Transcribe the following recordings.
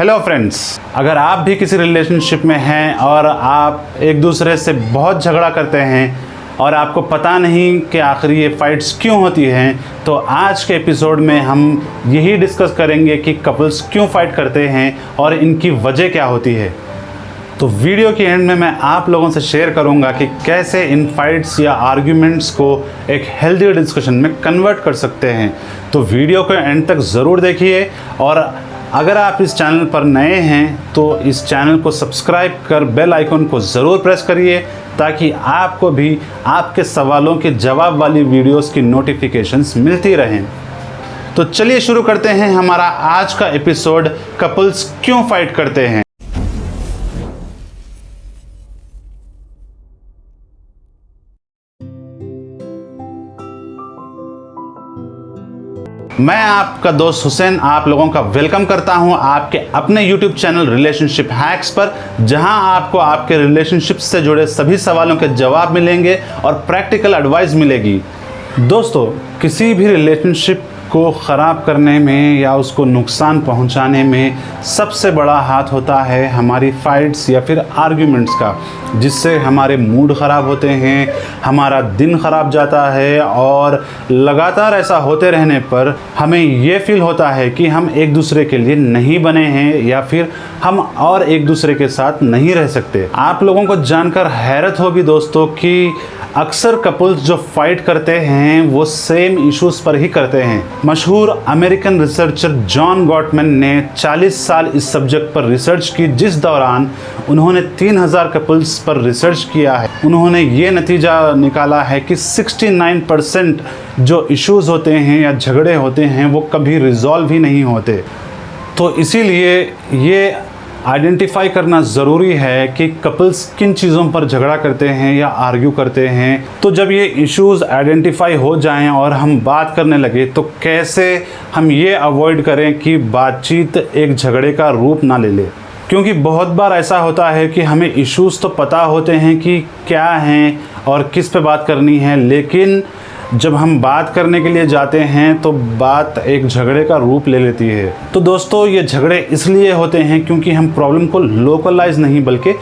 Hello friends, अगर आप भी किसी रिलेशनशिप में हैं और आप एक दूसरे से बहुत झगड़ा करते हैं और आपको पता नहीं कि आखिर ये फाइट्स क्यों होती हैं, तो आज के एपिसोड में हम यही डिस्कस करेंगे कि कपल्स क्यों फाइट करते हैं और इनकी वजह क्या होती है। तो वीडियो के एंड में मैं आप लोगों से शेयर करूंगा कि कैसे इन फाइट्स या आर्ग्यूमेंट्स को एक हेल्दी डिस्कशन में कन्वर्ट कर सकते हैं। तो वीडियो को एंड तक ज़रूर देखिए और अगर आप इस चैनल पर नए हैं तो इस चैनल को सब्सक्राइब कर बेल आइकन को ज़रूर प्रेस करिए ताकि आपको भी आपके सवालों के जवाब वाली वीडियोस की नोटिफिकेशंस मिलती रहें। तो चलिए शुरू करते हैं हमारा आज का एपिसोड, कपल्स क्यों फाइट करते हैं। मैं आपका दोस्त हुसैन आप लोगों का वेलकम करता हूं आपके अपने YouTube चैनल रिलेशनशिप हैक्स पर, जहां आपको आपके रिलेशनशिप से जुड़े सभी सवालों के जवाब मिलेंगे और प्रैक्टिकल एडवाइस मिलेगी। दोस्तों, किसी भी रिलेशनशिप को ख़राब करने में या उसको नुकसान पहुंचाने में सबसे बड़ा हाथ होता है हमारी फाइट्स या फिर आर्ग्यूमेंट्स का, जिससे हमारे मूड ख़राब होते हैं, हमारा दिन ख़राब जाता है और लगातार ऐसा होते रहने पर हमें ये फील होता है कि हम एक दूसरे के लिए नहीं बने हैं या फिर हम और एक दूसरे के साथ नहीं रह सकते। आप लोगों को जानकर हैरत होगी दोस्तों कि अक्सर कपल्स जो फाइट करते हैं वो सेम इश्यूज़ पर ही करते हैं। मशहूर अमेरिकन रिसर्चर जॉन गॉटमैन ने 40 साल इस सब्जेक्ट पर रिसर्च की, जिस दौरान उन्होंने 3000 कपल्स पर रिसर्च किया है। उन्होंने ये नतीजा निकाला है कि 69% जो इश्यूज़ होते हैं या झगड़े होते हैं वो कभी रिजॉल्व ही नहीं होते। तो इसीलिए ये आइडेंटिफाई करना ज़रूरी है कि कपल्स किन चीज़ों पर झगड़ा करते हैं या आर्ग्यू करते हैं। तो जब ये इश्यूज़ आइडेंटिफाई हो जाएं और हम बात करने लगे तो कैसे हम ये अवॉइड करें कि बातचीत एक झगड़े का रूप ना ले ले। क्योंकि बहुत बार ऐसा होता है कि हमें इश्यूज़ तो पता होते हैं कि क्या हैं और किस पे बात करनी है, लेकिन जब हम बात करने के लिए जाते हैं तो बात एक झगड़े का रूप ले लेती है। तो दोस्तों, ये झगड़े इसलिए होते हैं क्योंकि हम प्रॉब्लम को लोकलाइज नहीं बल्कि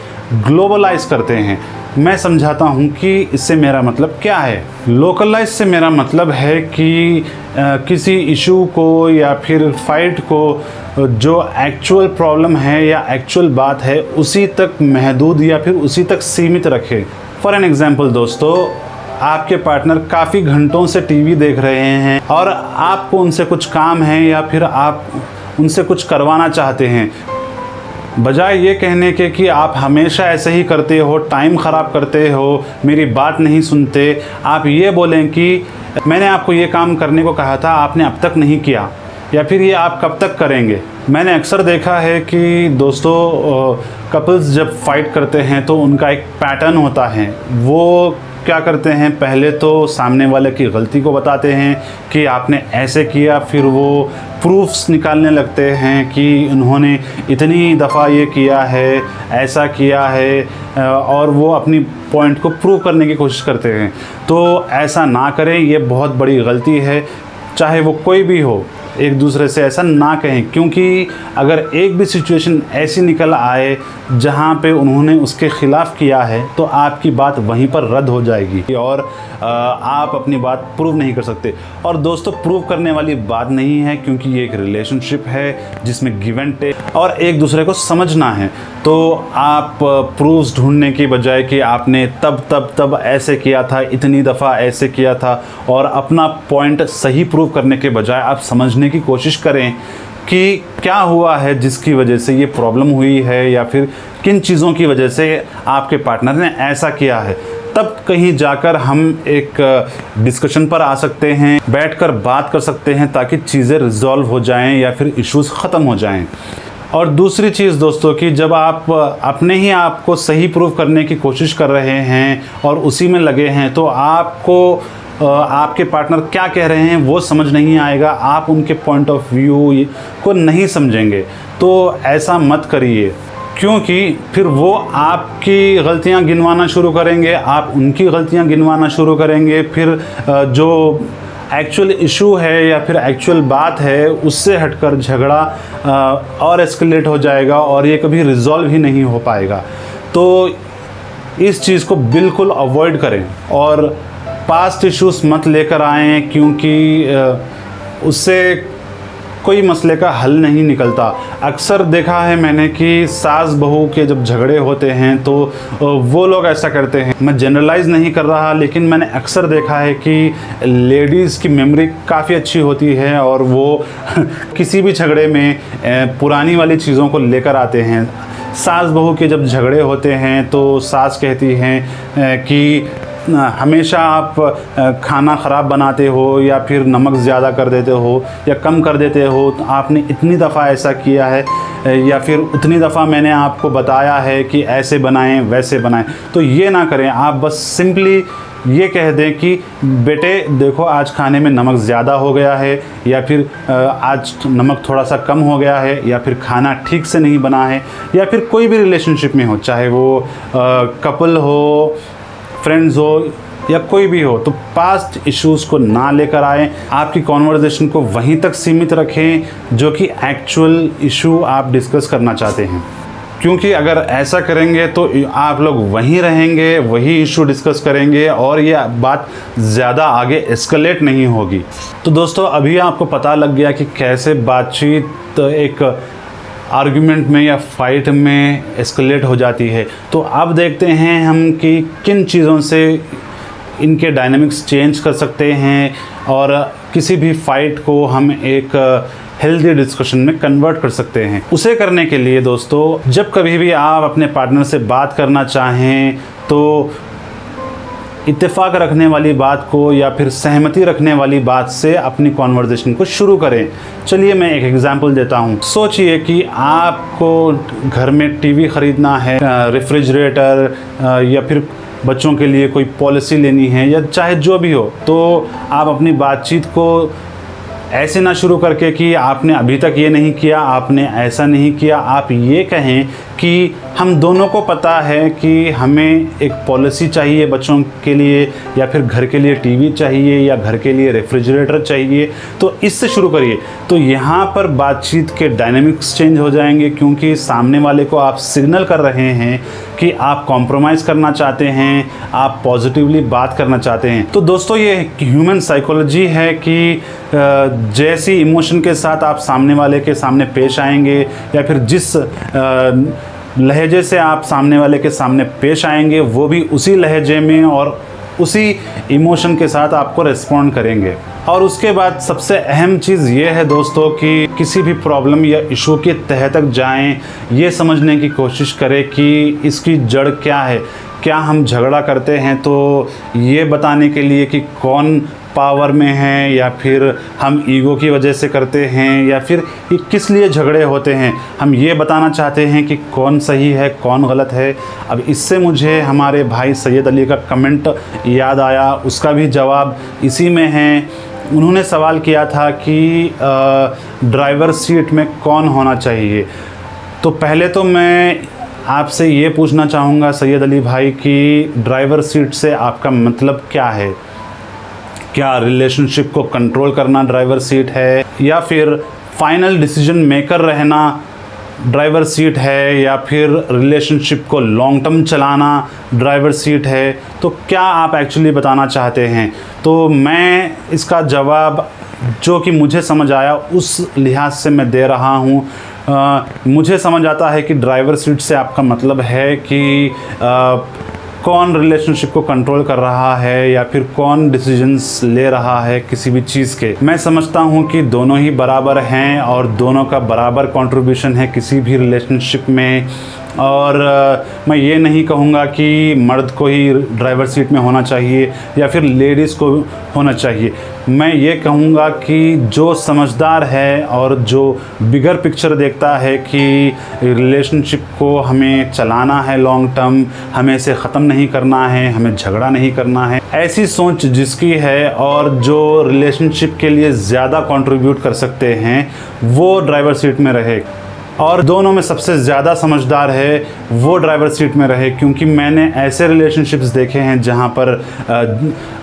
ग्लोबलाइज करते हैं। मैं समझाता हूँ कि इससे मेरा मतलब क्या है। लोकलाइज से मेरा मतलब है कि किसी इशू को या फिर फाइट को जो एक्चुअल प्रॉब्लम है या एक्चुअल बात है उसी तक महदूद या फिर उसी तक सीमित रखें। फॉर एन एग्जाम्पल दोस्तों, आपके पार्टनर काफ़ी घंटों से टीवी देख रहे हैं और आपको उनसे कुछ काम है या फिर आप उनसे कुछ करवाना चाहते हैं। बजाय ये कहने के कि आप हमेशा ऐसे ही करते हो, टाइम ख़राब करते हो, मेरी बात नहीं सुनते, आप ये बोलें कि मैंने आपको ये काम करने को कहा था, आपने अब तक नहीं किया, या फिर ये आप कब तक करेंगे। मैंने अक्सर देखा है कि दोस्तों, कपल्स जब फाइट करते हैं तो उनका एक पैटर्न होता है। वो क्या करते हैं, पहले तो सामने वाले की गलती को बताते हैं कि आपने ऐसे किया, फिर वो प्रूफ्स निकालने लगते हैं कि उन्होंने इतनी दफ़ा ये किया है, ऐसा किया है, और वो अपनी पॉइंट को प्रूव करने की कोशिश करते हैं। तो ऐसा ना करें, ये बहुत बड़ी गलती है। चाहे वो कोई भी हो, एक दूसरे से ऐसा ना कहें, क्योंकि अगर एक भी सिचुएशन ऐसी निकल आए जहां पे उन्होंने उसके ख़िलाफ़ किया है तो आपकी बात वहीं पर रद्द हो जाएगी और आप अपनी बात प्रूव नहीं कर सकते। और दोस्तों, प्रूव करने वाली बात नहीं है, क्योंकि ये एक रिलेशनशिप है जिसमें गिव एंड टेक और एक दूसरे को समझना है। तो आप प्रूफ्स ढूंढने की बजाय कि आपने तब ऐसे किया था, इतनी दफ़ा ऐसे किया था, और अपना पॉइंट सही प्रूव करने के बजाय आप समझने की कोशिश करें कि क्या हुआ है जिसकी वजह से ये प्रॉब्लम हुई है या फिर किन चीज़ों की वजह से आपके पार्टनर ने ऐसा किया है। तब कहीं जाकर हम एक डिस्कशन पर आ सकते हैं, बैठकर बात कर सकते हैं ताकि चीज़ें रिजॉल्व हो जाएं या फिर इश्यूज़ ख़त्म हो जाएं। और दूसरी चीज़ दोस्तों कि जब आप अपने ही आप को सही प्रूव करने की कोशिश कर रहे हैं और उसी में लगे हैं तो आपको आपके पार्टनर क्या कह रहे हैं वो समझ नहीं आएगा, आप उनके पॉइंट ऑफ व्यू को नहीं समझेंगे। तो ऐसा मत करिए, क्योंकि फिर वो आपकी गलतियां गिनवाना शुरू करेंगे, आप उनकी गलतियां गिनवाना शुरू करेंगे। फिर जो एक्चुअल इशू है या फिर एक्चुअल बात है उससे हटकर झगड़ा और एस्केलेट हो जाएगा और ये कभी रिजॉल्व ही नहीं हो पाएगा। तो इस चीज़ को बिल्कुल अवॉइड करें और पास्ट इश्यूज मत लेकर आएँ, क्योंकि उससे कोई मसले का हल नहीं निकलता। अक्सर देखा है मैंने कि सास बहू के जब झगड़े होते हैं तो वो लोग ऐसा करते हैं। मैं जनरलाइज नहीं कर रहा, लेकिन मैंने अक्सर देखा है कि लेडीज़ की मेमोरी काफ़ी अच्छी होती है और वो किसी भी झगड़े में पुरानी वाली चीज़ों को लेकर आते हैं। सास बहू के जब झगड़े होते हैं तो सास कहती हैं कि हमेशा आप खाना ख़राब बनाते हो या फिर नमक ज़्यादा कर देते हो या कम कर देते हो, तो आपने इतनी दफ़ा ऐसा किया है या फिर उतनी दफ़ा मैंने आपको बताया है कि ऐसे बनाएं वैसे बनाएं। तो ये ना करें, आप बस सिंपली ये कह दें कि बेटे देखो आज खाने में नमक ज़्यादा हो गया है, या फिर आज नमक थोड़ा सा कम हो गया है, या फिर खाना ठीक से नहीं बना है, या फिर कोई भी रिलेशनशिप में हो, चाहे वो कपल हो, फ्रेंड्स हो या कोई भी हो, तो पास्ट इश्यूज़ को ना लेकर आए। आपकी कॉन्वर्जेशन को वहीं तक सीमित रखें जो कि एक्चुअल इशू आप डिस्कस करना चाहते हैं, क्योंकि अगर ऐसा करेंगे तो आप लोग वहीं रहेंगे, वही इशू डिस्कस करेंगे और ये बात ज़्यादा आगे एस्केलेट नहीं होगी। तो दोस्तों अभी आपको पता लग गया कि कैसे बातचीत एक आर्गुमेंट में या फाइट में एस्केलेट हो जाती है। तो अब देखते हैं हम कि किन चीज़ों से इनके डायनामिक्स चेंज कर सकते हैं और किसी भी फाइट को हम एक हेल्दी डिस्कशन में कन्वर्ट कर सकते हैं। उसे करने के लिए दोस्तों जब कभी भी आप अपने पार्टनर से बात करना चाहें तो इत्तेफाक रखने वाली बात को या फिर सहमति रखने वाली बात से अपनी कॉन्वर्जेशन को शुरू करें। चलिए मैं एक एग्जांपल देता हूँ। सोचिए कि आपको घर में टीवी ख़रीदना है, रेफ्रिजरेटर या फिर बच्चों के लिए कोई पॉलिसी लेनी है या चाहे जो भी हो, तो आप अपनी बातचीत को ऐसे ना शुरू करके कि आपने अभी तक ये नहीं किया, आपने ऐसा नहीं किया। आप ये कहें कि हम दोनों को पता है कि हमें एक पॉलिसी चाहिए बच्चों के लिए, या फिर घर के लिए टीवी चाहिए, या घर के लिए रेफ्रिजरेटर चाहिए, तो इससे शुरू करिए। तो यहाँ पर बातचीत के डायनामिक्स चेंज हो जाएंगे, क्योंकि सामने वाले को आप सिग्नल कर रहे हैं कि आप कॉम्प्रोमाइज़ करना चाहते हैं, आप पॉजिटिवली बात करना चाहते हैं। तो दोस्तों ये ह्यूमन साइकोलॉजी है कि जैसी इमोशन के साथ आप सामने वाले के सामने पेश आएंगे या फिर जिस लहजे से आप सामने वाले के सामने पेश आएंगे, वो भी उसी लहजे में और उसी इमोशन के साथ आपको रिस्पॉन्ड करेंगे। और उसके बाद सबसे अहम चीज़ ये है दोस्तों कि किसी भी प्रॉब्लम या इशू के तह तक जाएं, ये समझने की कोशिश करें कि इसकी जड़ क्या है। क्या हम झगड़ा करते हैं तो ये बताने के लिए कि कौन पावर में है, या फिर हम ईगो की वजह से करते हैं, या फिर ये किस लिए झगड़े होते हैं, हम ये बताना चाहते हैं कि कौन सही है कौन गलत है। अब इससे मुझे हमारे भाई सैयद अली का कमेंट याद आया, उसका भी जवाब इसी में है। उन्होंने सवाल किया था कि ड्राइवर सीट में कौन होना चाहिए। तो पहले तो मैं आपसे ये पूछना चाहूँगा सैयद अली भाई कि ड्राइवर सीट से आपका मतलब क्या है? क्या रिलेशनशिप को कंट्रोल करना ड्राइवर सीट है, या फिर फाइनल डिसीजन मेकर रहना ड्राइवर सीट है, या फिर रिलेशनशिप को लॉन्ग टर्म चलाना ड्राइवर सीट है? तो क्या आप एक्चुअली बताना चाहते हैं? तो मैं इसका जवाब जो कि मुझे समझ आया उस लिहाज से मैं दे रहा हूँ। मुझे समझ आता है कि ड्राइवर सीट से आपका मतलब है कि कौन रिलेशनशिप को कंट्रोल कर रहा है या फिर कौन डिसीजंस ले रहा है किसी भी चीज़ के। मैं समझता हूँ कि दोनों ही बराबर हैं और दोनों का बराबर कंट्रीब्यूशन है किसी भी रिलेशनशिप में। और मैं ये नहीं कहूँगा कि मर्द को ही ड्राइवर सीट में होना चाहिए या फिर लेडीज़ को होना चाहिए। मैं ये कहूँगा कि जो समझदार है और जो बिगर पिक्चर देखता है कि रिलेशनशिप को हमें चलाना है लॉन्ग टर्म, हमें इसे ख़त्म नहीं करना है, हमें झगड़ा नहीं करना है, ऐसी सोच जिसकी है और जो रिलेशनशिप के लिए ज़्यादा कंट्रीब्यूट कर सकते हैं, वो ड्राइवर सीट में रहे। और दोनों में सबसे ज़्यादा समझदार है वो ड्राइवर सीट में रहे, क्योंकि मैंने ऐसे रिलेशनशिप्स देखे हैं जहाँ पर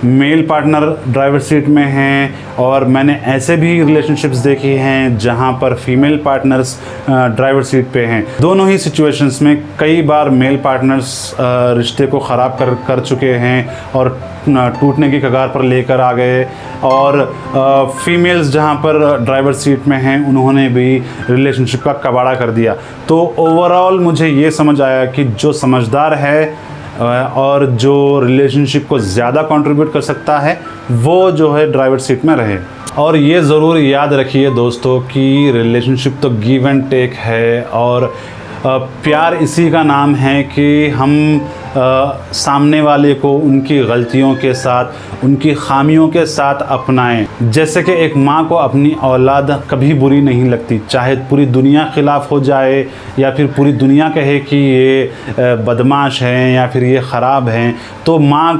मेल पार्टनर ड्राइवर सीट में हैं, और मैंने ऐसे भी रिलेशनशिप्स देखी हैं जहाँ पर फीमेल पार्टनर्स ड्राइवर सीट पे हैं। दोनों ही सिचुएशंस में कई बार मेल पार्टनर्स रिश्ते को ख़राब कर चुके हैं और टूटने की कगार पर लेकर आ गए, और फीमेल्स जहाँ पर ड्राइवर सीट में हैं उन्होंने भी रिलेशनशिप का कबाड़ा कर दिया। तो ओवरऑल मुझे ये समझ आया कि जो समझदार है और जो रिलेशनशिप को ज़्यादा कंट्रीब्यूट कर सकता है वो जो है ड्राइवर सीट में रहे। और ये ज़रूर याद रखिए दोस्तों कि रिलेशनशिप तो गिव एंड टेक है, और प्यार इसी का नाम है कि हम सामने वाले को उनकी गलतियों के साथ, उनकी खामियों के साथ अपनाएं। जैसे कि एक माँ को अपनी औलाद कभी बुरी नहीं लगती, चाहे पूरी दुनिया ख़िलाफ़ हो जाए या फिर पूरी दुनिया कहे कि ये बदमाश हैं या फिर ये ख़राब हैं, तो माँ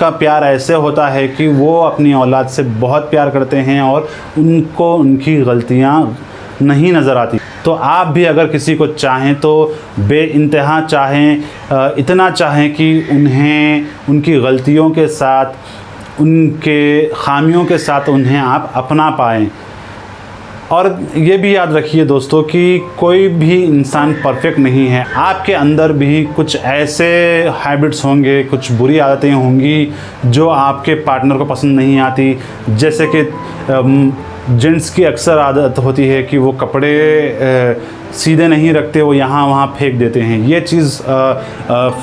का प्यार ऐसे होता है कि वो अपनी औलाद से बहुत प्यार करते हैं और उनको उनकी गलतियाँ नहीं नज़र आती। तो आप भी अगर किसी को चाहें तो बेइंतहा चाहें, इतना चाहें कि उन्हें उनकी गलतियों के साथ, उनके खामियों के साथ उन्हें आप अपना पाएँ। और ये भी याद रखिए दोस्तों कि कोई भी इंसान परफेक्ट नहीं है। आपके अंदर भी कुछ ऐसे हैबिट्स होंगे, कुछ बुरी आदतें होंगी जो आपके पार्टनर को पसंद नहीं आती। जैसे कि जेंट्स की अक्सर आदत होती है कि वो कपड़े सीधे नहीं रखते, वो यहाँ वहाँ फेंक देते हैं। ये चीज़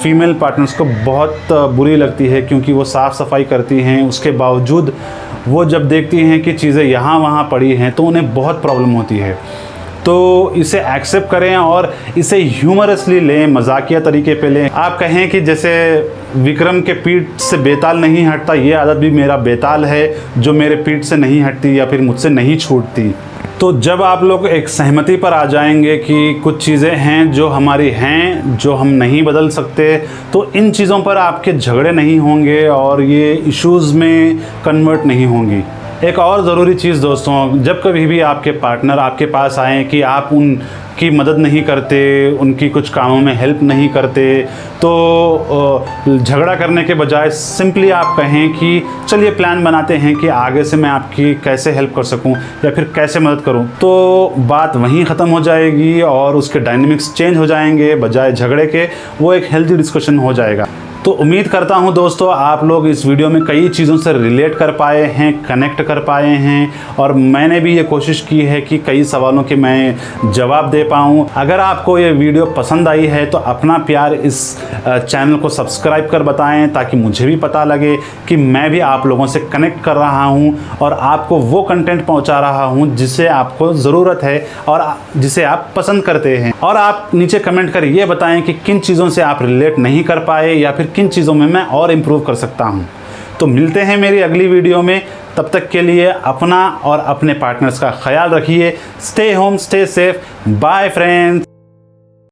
फीमेल पार्टनर्स को बहुत बुरी लगती है, क्योंकि वो साफ़ सफाई करती हैं, उसके बावजूद वो जब देखती हैं कि चीज़ें यहाँ वहाँ पड़ी हैं तो उन्हें बहुत प्रॉब्लम होती है। तो इसे एक्सेप्ट करें और इसे ह्यूमरसली लें, मजाकिया तरीके पे लें। आप कहें कि जैसे विक्रम के पीठ से बेताल नहीं हटता, ये आदत भी मेरा बेताल है जो मेरे पीठ से नहीं हटती या फिर मुझसे नहीं छूटती। तो जब आप लोग एक सहमति पर आ जाएंगे कि कुछ चीज़ें हैं जो हमारी हैं, जो हम नहीं बदल सकते, तो इन चीज़ों पर आपके झगड़े नहीं होंगे और ये इश्यूज़ में कन्वर्ट नहीं होंगी। एक और ज़रूरी चीज़ दोस्तों, जब कभी भी आपके पार्टनर आपके पास आएँ कि आप उनकी मदद नहीं करते, उनकी कुछ कामों में हेल्प नहीं करते, तो झगड़ा करने के बजाय सिंपली आप कहें कि चलिए प्लान बनाते हैं कि आगे से मैं आपकी कैसे हेल्प कर सकूं या फिर कैसे मदद करूं। तो बात वहीं ख़त्म हो जाएगी और उसके डायनेमिक्स चेंज हो जाएंगे। बजाय झगड़े के वो एक हेल्दी डिस्कशन हो जाएगा। तो उम्मीद करता हूं दोस्तों आप लोग इस वीडियो में कई चीज़ों से रिलेट कर पाए हैं, कनेक्ट कर पाए हैं, और मैंने भी ये कोशिश की है कि कई सवालों के मैं जवाब दे पाऊँ। अगर आपको ये वीडियो पसंद आई है तो अपना प्यार इस चैनल को सब्सक्राइब कर बताएं, ताकि मुझे भी पता लगे कि मैं भी आप लोगों से कनेक्ट कर रहा हूँ और आपको वो कंटेंट पहुँचा रहा हूँ जिसे आपको ज़रूरत है और जिसे आप पसंद करते हैं। और आप नीचे कमेंट कर ये बताएं कि किन चीज़ों से आप रिलेट नहीं कर पाए या फिर किन चीज़ों में मैं और इम्प्रूव कर सकता हूं। तो मिलते हैं मेरी अगली वीडियो में। तब तक के लिए अपना और अपने पार्टनर्स का ख्याल रखिए। Stay home, stay safe. Bye friends.